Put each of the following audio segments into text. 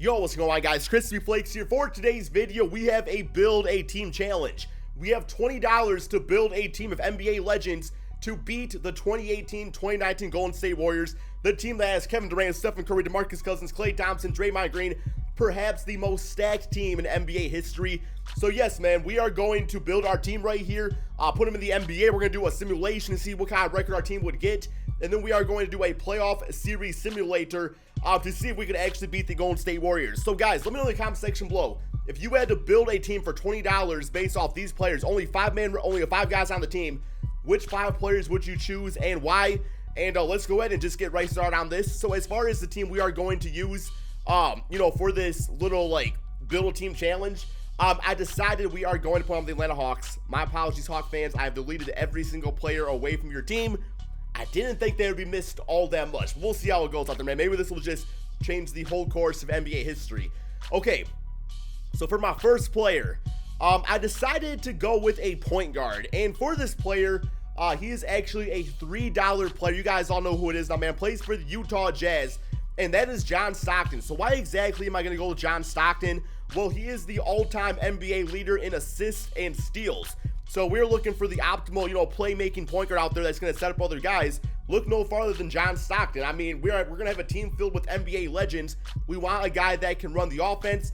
Yo, what's going on, guys? KrispyFlakes here. For today's video, we have a build a team challenge. We have $20 to build a team of NBA legends to beat the 2018-2019 Golden State Warriors, the team that has Kevin Durant, Stephen Curry, DeMarcus Cousins, Klay Thompson, Draymond Green, perhaps the most stacked team in NBA history. So yes, man, we are going to build our team right here, put them in the NBA. We're going to do a simulation to see what kind of record our team would get, and then we are going to do a playoff series simulator to see if we could actually beat the Golden State Warriors. So guys, let me know in the comment section below, if you had to build a team for $20 based off these players, only five guys on the team, which 5 players would you choose and why? And let's go ahead and just get right started on this. So as far as the team we are going to use, for this little build a team challenge, I decided we are going to put on the Atlanta Hawks. My apologies, Hawk fans. I have deleted every single player away from your team. I didn't think they would be missed all that much. We'll see how it goes out there, man. Maybe this will just change the whole course of NBA history. Okay, so for my first player, I decided to go with a point guard. And for this player, he is actually a $3 player. You guys all know who it is now, man. Plays for the Utah Jazz, and that is John Stockton. So why exactly am I going to go with John Stockton? Well, he is the all-time NBA leader in assists and steals. So we're looking for the optimal, playmaking point guard out there that's going to set up other guys. Look no farther than John Stockton. I mean, we're going to have a team filled with NBA legends. We want a guy that can run the offense.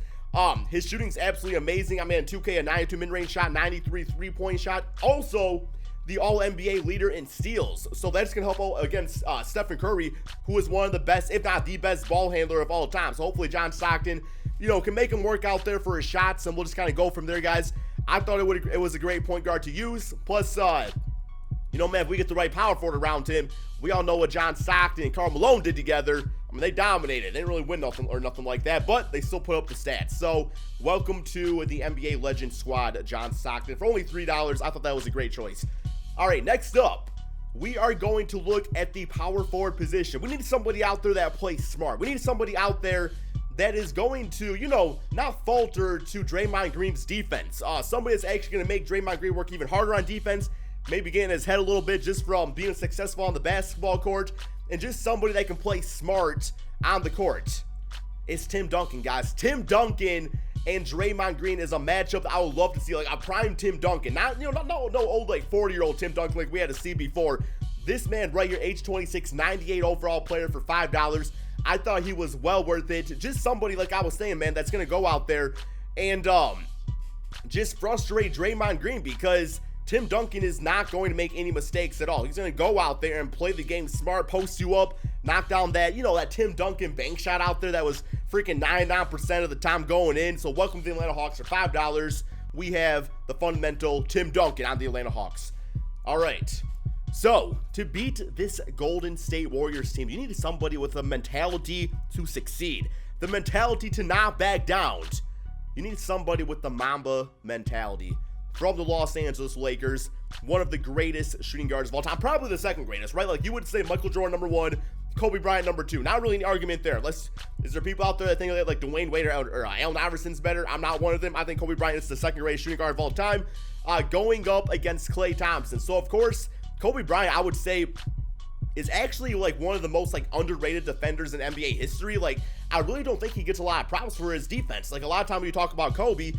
His shooting's absolutely amazing. I mean, in 2K, a 92 mid-range shot, 93 three-point shot. Also, the all-NBA leader in steals. So that's going to help out against Stephen Curry, who is one of the best, if not the best ball handler of all time. So hopefully John Stockton, can make him work out there for his shots, and we'll just kind of go from there, guys. I thought it was a great point guard to use. Plus, man, if we get the right power forward around him, we all know what John Stockton and Karl Malone did together. I mean, they dominated. They didn't really win nothing like that, but they still put up the stats. So, welcome to the NBA Legend Squad, John Stockton. For only $3, I thought that was a great choice. All right, next up, we are going to look at the power forward position. We need somebody out there that plays smart. We need somebody out there that is going to, not falter to Draymond Green's defense. Somebody that's actually going to make Draymond Green work even harder on defense, maybe getting his head a little bit just from being successful on the basketball court, and just somebody that can play smart on the court. It's Tim Duncan, guys. Tim Duncan and Draymond Green is a matchup that I would love to see, like a prime Tim Duncan. Not, no old, 40-year-old Tim Duncan like we had to see before. This man right here, age 26, 98 overall player for $5. I thought he was well worth it. Just somebody, like I was saying, man, that's going to go out there and just frustrate Draymond Green, because Tim Duncan is not going to make any mistakes at all. He's going to go out there and play the game smart, post you up, knock down that, that Tim Duncan bank shot out there that was freaking 99% of the time going in. So welcome to the Atlanta Hawks. For $5, we have the fundamental Tim Duncan on the Atlanta Hawks. All right. So, to beat this Golden State Warriors team, you need somebody with a mentality to succeed. The mentality to not back down. You need somebody with the Mamba mentality. From the Los Angeles Lakers, one of the greatest shooting guards of all time. Probably the second greatest, right? Like, you would say Michael Jordan number 1, Kobe Bryant number 2. Not really any argument there. Is there people out there that think like Dwayne Wade or Allen Iverson's better? I'm not one of them. I think Kobe Bryant is the second greatest shooting guard of all time. Going up against Klay Thompson. So, of course, Kobe Bryant, I would say, is actually one of the most underrated defenders in NBA history. I really don't think he gets a lot of props for his defense. A lot of time when you talk about Kobe,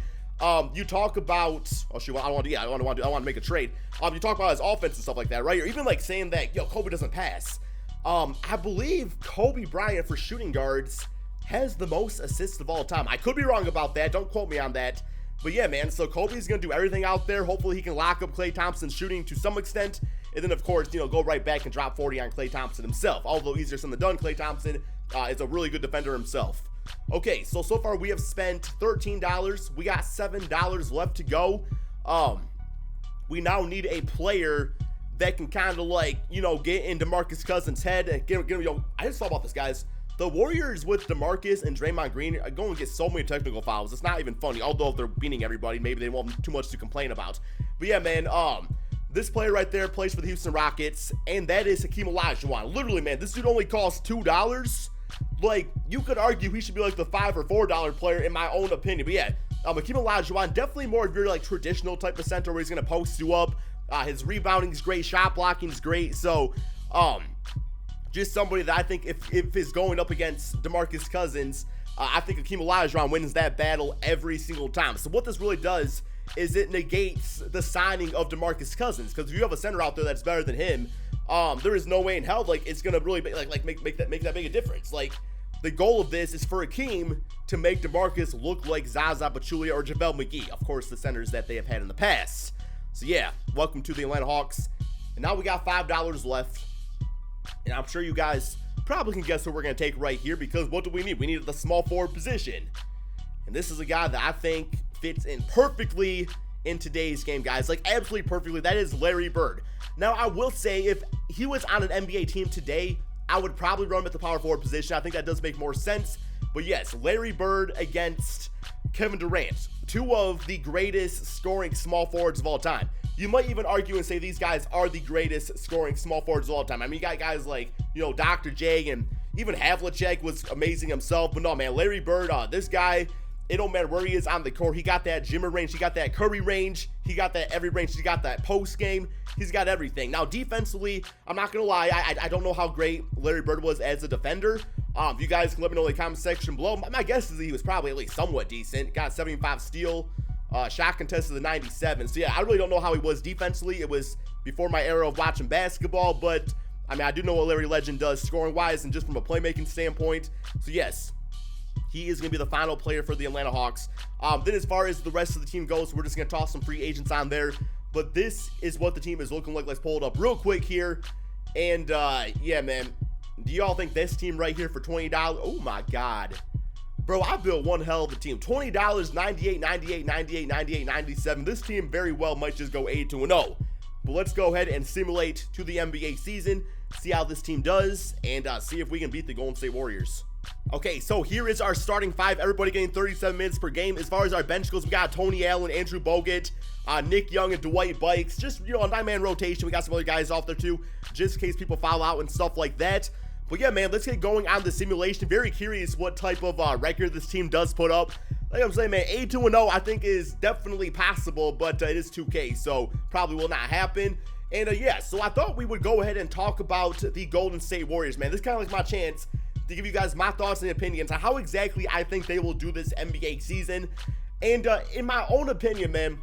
you talk about, I want to make a trade. You talk about his offense and stuff like that, right? Or even saying that, Kobe doesn't pass. I believe Kobe Bryant for shooting guards has the most assists of all time. I could be wrong about that. Don't quote me on that. But yeah, man, so Kobe's going to do everything out there. Hopefully he can lock up Klay Thompson's shooting to some extent. And then, of course, go right back and drop 40 on Klay Thompson himself. Although easier said than done, Klay Thompson is a really good defender himself. Okay, so far we have spent $13. We got $7 left to go. We now need a player that can kind of get in DeMarcus Cousins' head. And I just thought about this, guys. The Warriors with DeMarcus and Draymond Green are going to get so many technical fouls. It's not even funny. Although if they're beating everybody, maybe they won't have too much to complain about. But yeah, man, this player right there plays for the Houston Rockets, and that is Hakeem Olajuwon. Literally, man, this dude only costs $2. You could argue he should be the $5 or $4 player in my own opinion. But yeah, Hakeem Olajuwon, definitely more of your traditional type of center where he's going to post you up. His rebounding is great, shot blocking is great. So, just somebody that I think if is going up against DeMarcus Cousins, I think Hakeem Olajuwon wins that battle every single time. So what this really does is it negates the signing of DeMarcus Cousins, because if you have a center out there that's better than him, there is no way in hell like it's gonna really make that big a difference. Like, the goal of this is for Hakeem to make DeMarcus look like Zaza Pachulia or JaVale McGee, of course, the centers that they have had in the past. So yeah, welcome to the Atlanta Hawks. And now we got $5 left, and I'm sure you guys probably can guess what we're going to take right here, because what do we need? We need the small forward position. And this is a guy that I think fits in perfectly in today's game, guys. Like, absolutely perfectly. That is Larry Bird. Now, I will say, if he was on an NBA team today, I would probably run him at the power forward position. I think that does make more sense. But yes, Larry Bird against Kevin Durant, two of the greatest scoring small forwards of all time. You might even argue and say these guys are the greatest scoring small forwards of all time. I mean, you got guys like, Dr. J, and even Havlicek was amazing himself. But no, man, Larry Bird, this guy, it don't matter where he is on the court. He got that Jimmer range. He got that Curry range. He got that every range. He got that post game. He's got everything. Now, defensively, I'm not going to lie. I don't know how great Larry Bird was as a defender. If you guys can let me know in the comment section below. My guess is he was probably at least somewhat decent. Got 75 steal. Shot contest of the 97. So yeah, I really don't know how he was defensively. It was before my era of watching basketball, but I mean, I do know what Larry Legend does scoring wise and just from a playmaking standpoint. So yes, he is going to be the final player for the Atlanta Hawks. Then as far as the rest of the team goes, we're just going to toss some free agents on there. But this is what the team is looking like. Let's pull it up real quick here. And yeah, man, do y'all think this team right here for $20? Oh my God. Bro, I built one hell of a team. $20, 98, 98, 98, 98, 97. This team very well might just go 8-0. But let's go ahead and simulate to the NBA season, see how this team does, and see if we can beat the Golden State Warriors. Okay, so here is our starting five. Everybody getting 37 minutes per game. As far as our bench goes, we got Tony Allen, Andrew Bogut, Nick Young, and Dwight Bikes. Just, a 9-man rotation. We got some other guys off there too, just in case people foul out and stuff like that. But yeah, man, let's get going on the simulation. Very curious what type of record this team does put up. Like I'm saying, man, 8-0 I think is definitely possible, but it is 2K, so probably will not happen. And yeah, so I thought we would go ahead and talk about the Golden State Warriors, man. This is kind of like my chance to give you guys my thoughts and opinions on how exactly I think they will do this NBA season. And in my own opinion, man,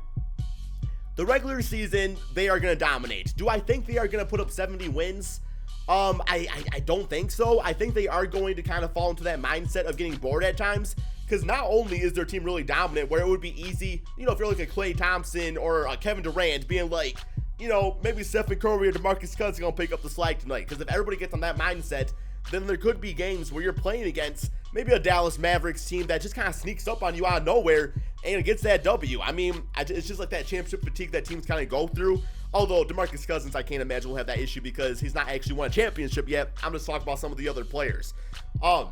the regular season, they are going to dominate. Do I think they are going to put up 70 wins? I don't think so. I think they are going to kind of fall into that mindset of getting bored at times, because not only is their team really dominant, where it would be easy, if you're like a Klay Thompson or a Kevin Durant being like, maybe Stephen Curry or DeMarcus Cousins going to pick up the slack tonight, because if everybody gets on that mindset, then there could be games where you're playing against maybe a Dallas Mavericks team that just kind of sneaks up on you out of nowhere and it gets that W. I mean, it's just like that championship fatigue that teams kind of go through. Although DeMarcus Cousins, I can't imagine will have that issue because he's not actually won a championship yet. I'm just talking about some of the other players. But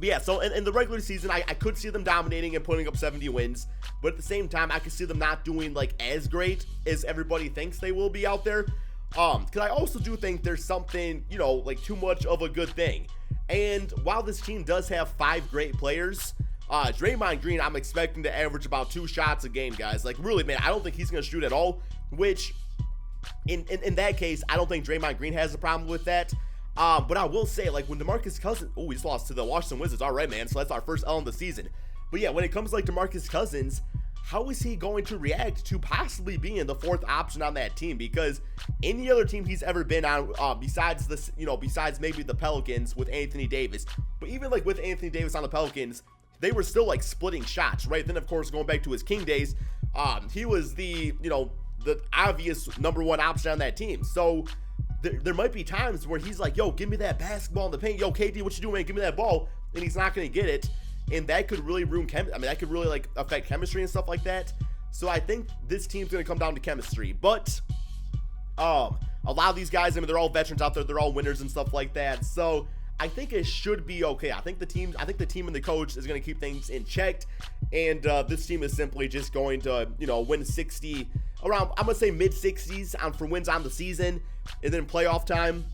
yeah, so in the regular season, I could see them dominating and putting up 70 wins. But at the same time, I could see them not doing like as great as everybody thinks they will be out there. Because I also do think there's something, like too much of a good thing. And while this team does have 5 great players, Draymond Green, I'm expecting to average about 2 shots a game, guys. Like, really, man, I don't think he's going to shoot at all, which in that case, I don't think Draymond Green has a problem with that. But I will say, like, when DeMarcus Cousins, we just lost to the Washington Wizards. All right, man, so that's our first L in the season. But yeah, when it comes to, like, DeMarcus Cousins, how is he going to react to possibly being the 4th option on that team? Because any other team he's ever been on, besides this, besides maybe the Pelicans with Anthony Davis, but even like with Anthony Davis on the Pelicans, they were still like splitting shots, right? Then of course, going back to his King days, he was the, the obvious #1 option on that team. So there might be times where he's like, yo, give me that basketball in the paint. Yo, KD, what you doing, man? Give me that ball. And he's not going to get it. And that could really ruin that could really like affect chemistry and stuff like that. So I think this team's going to come down to chemistry. But a lot of these guys, I mean, they're all veterans out there. They're all winners and stuff like that. So I think it should be okay. I think the team and the coach is going to keep things in check. And this team is simply just going to, win 60 around, I'm going to say mid 60s for wins on the season. And then playoff time,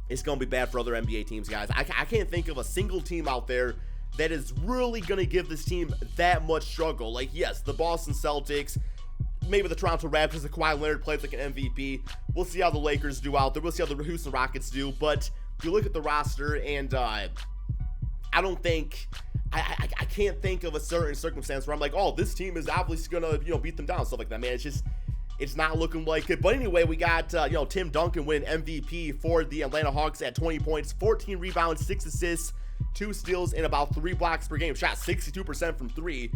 it's going to be bad for other NBA teams, guys. I can't think of a single team out there that is really going to give this team that much struggle. Like, yes, the Boston Celtics, maybe the Toronto Raptors, the Kawhi Leonard plays like an MVP. We'll see how the Lakers do out there. We'll see how the Houston Rockets do. But if you look at the roster and I don't think, I can't think of a certain circumstance where I'm like, oh, this team is obviously gonna, beat them down, stuff like that, man. It's not looking like it. But anyway, we got, Tim Duncan win MVP for the Atlanta Hawks at 20 points, 14 rebounds, 6 assists, 2 steals, and about 3 blocks per game. Shot 62% from 3.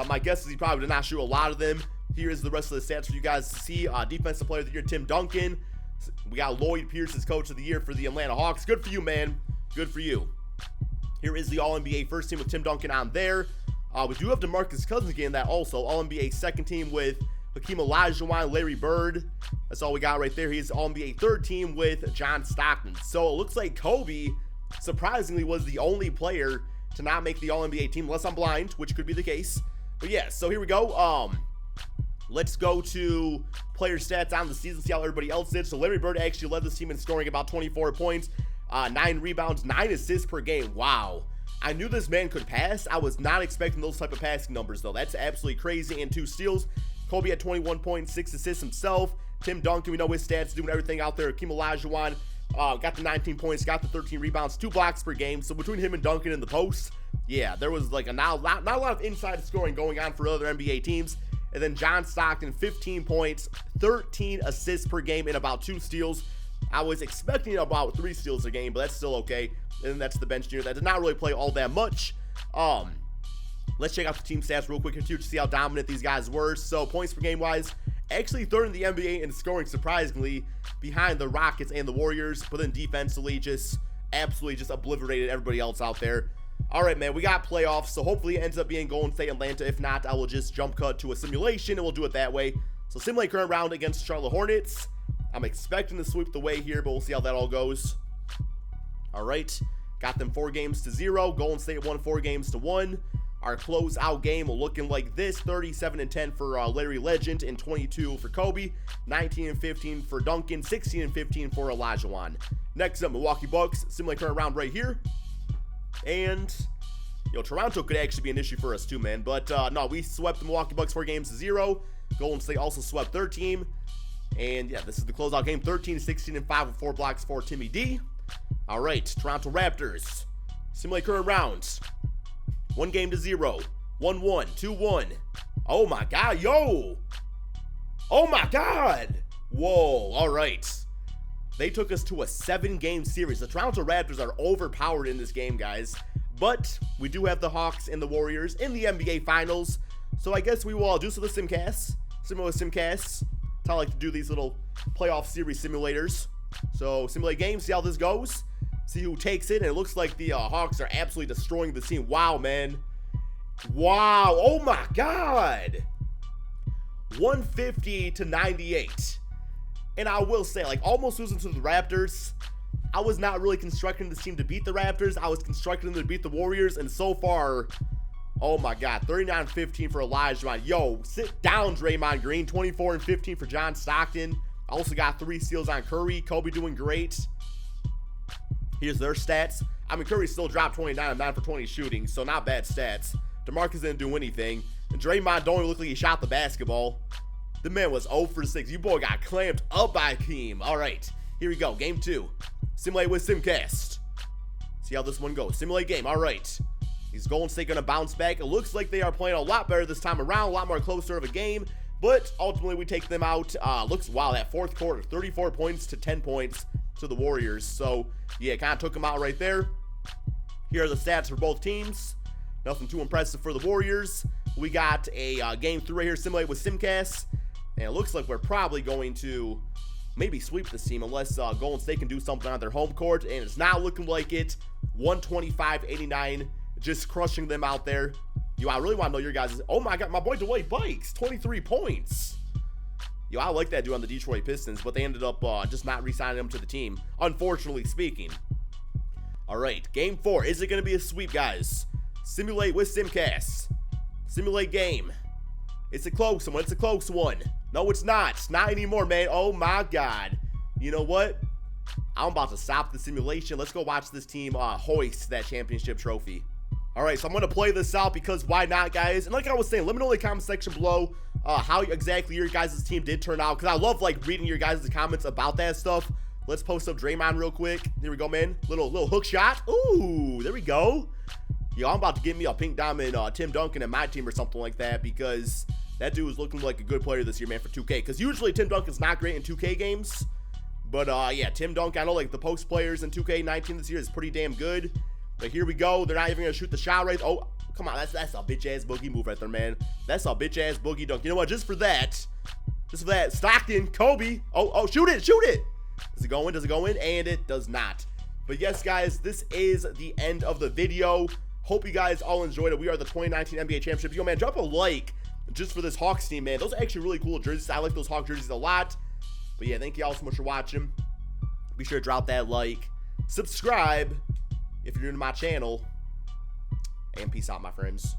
My guess is he probably did not shoot a lot of them. Here is the rest of the stats for you guys to see. Defensive Player of the Year, Tim Duncan. We got Lloyd Pierce as Coach of the Year for the Atlanta Hawks. Good for you, man. Good for you. Here is the All-NBA first team with Tim Duncan on there. We do have DeMarcus Cousins again, that also. All-NBA second team with Hakeem Olajuwon, Larry Bird. That's all we got right there. He's All-NBA third team with John Stockton. So it looks like Kobe, surprisingly, was the only player to not make the All-NBA team, unless I'm blind, which could be the case. But yeah, so here we go. Let's go to player stats on the season, see how everybody else did. So Larry Bird actually led this team in scoring about 24 points, 9 rebounds, 9 assists per game. Wow. I knew this man could pass. I was not expecting those type of passing numbers, though. That's absolutely crazy. And 2 steals. Kobe had 21 points, 6 assists himself. Tim Duncan, we know his stats, doing everything out there. Hakeem Olajuwon got the 19 points, got the 13 rebounds, 2 blocks per game. So between him and Duncan in the post, yeah, there was like not a lot of inside scoring going on for other NBA teams. And then John Stockton, 15 points, 13 assists per game, and about 2 steals. I was expecting about 3 steals a game, but that's still okay. And then that's the bench junior that did not really play all that much. Let's check out the team stats real quick here too to see how dominant these guys were. So points per game wise, actually third in the NBA in scoring, surprisingly, behind the Rockets and the Warriors. But then defensively, just absolutely just obliterated everybody else out there. All right, man, we got playoffs, so hopefully it ends up being Golden State Atlanta. If not, I will just jump cut to a simulation and we'll do it that way. So simulate current round against Charlotte Hornets. I'm expecting to sweep the way here, but we'll see how that all goes. All right, got them 4-0. Golden State won 4-1. Our closeout game looking like this: 37-10 for Larry Legend and 22 for Kobe, 19-15 for Duncan, 16-15 for Olajuwon. Next up, Milwaukee Bucks. Simulate current round right here. And, Toronto could actually be an issue for us too, man. But, no, we swept the Milwaukee Bucks 4-0. Golden State also swept their team. And, yeah, this is the closeout game, 13-16-5 with 4 blocks for Timmy D. All right, Toronto Raptors. Simulate current rounds. 1-0, 1-1, 2-1. Oh, my God, yo. Oh, my God. Whoa, all right. They took us to a 7-game series. The Toronto Raptors are overpowered in this game, guys. But we do have the Hawks and the Warriors in the NBA Finals. So I guess we will do some of the simcasts. Similar simcasts. That's how I like to do these little playoff series simulators. So simulate games, see how this goes. See who takes it. And it looks like the Hawks are absolutely destroying the team. Wow, man. Wow. Oh, my God. 150-98. And I will say, like, almost losing to the Raptors, I was not really constructing this team to beat the Raptors. I was constructing them to beat the Warriors. And so far, oh my God, 39-15 for Olajuwon. Yo, sit down, Draymond Green. 24-15 for John Stockton. I also got 3 steals on Curry. Kobe doing great. Here's their stats. I mean, Curry still dropped 29 9 for 20 shooting, so not bad stats. DeMarcus didn't do anything. And Draymond don't even look like he shot the basketball. The man was 0 for 6. You boy got clamped up by Hakeem. All right, here we go. Game 2. Simulate with Simcast. See how this one goes. Simulate game. All right. Is Golden State going to bounce back? It looks like they are playing a lot better this time around. A lot more closer of a game. But ultimately, we take them out. Wow, that fourth quarter. 34 points to 10 points to the Warriors. So, yeah, kind of took them out right there. Here are the stats for both teams. Nothing too impressive for the Warriors. We got a game 3 right here. Simulate with Simcast. And it looks like we're probably going to maybe sweep this team unless Golden State can do something on their home court. And it's not looking like it. 125-89. Just crushing them out there. Yo, I really want to know your guys'. Oh my God, my boy Dwight Bikes, 23 points. Yo, I like that dude on the Detroit Pistons, but they ended up just not re-signing him to the team, unfortunately speaking. All right, game 4. Is it going to be a sweep, guys? Simulate with Simcast. Simulate game. It's a close one. It's a close one. No, it's not. It's not anymore, man. Oh my God. You know what? I'm about to stop the simulation. Let's go watch this team hoist that championship trophy. All right, so I'm going to play this out because why not, guys? And like I was saying, let me know in the comment section below how exactly your guys' team did turn out, because I love, like, reading your guys' comments about that stuff. Let's post up Draymond real quick. Here we go, man. Little hook shot. Ooh, there we go. Yo, I'm about to get me a pink diamond Tim Duncan in my team or something like that, because that dude is looking like a good player this year, man, for 2K. Because usually Tim Duncan's not great in 2K games. But, yeah, Tim Duncan, I know, like, the post players in 2K19 this year is pretty damn good. But here we go. They're not even going to shoot the shot right. Oh, come on. That's a bitch-ass boogie move right there, man. That's a bitch-ass boogie dunk. You know what? Just for that, Stockton, Kobe. Oh, shoot it. Shoot it. Does it go in? Does it go in? And it does not. But, yes, guys, this is the end of the video. Hope you guys all enjoyed it. We are the 2019 NBA Championship. Yo, man, drop a like just for this Hawks team, man. Those are actually really cool jerseys. I like those Hawks jerseys a lot. But yeah, thank you all so much for watching. Be sure to drop that like, subscribe if you're new to my channel, and peace out, my friends.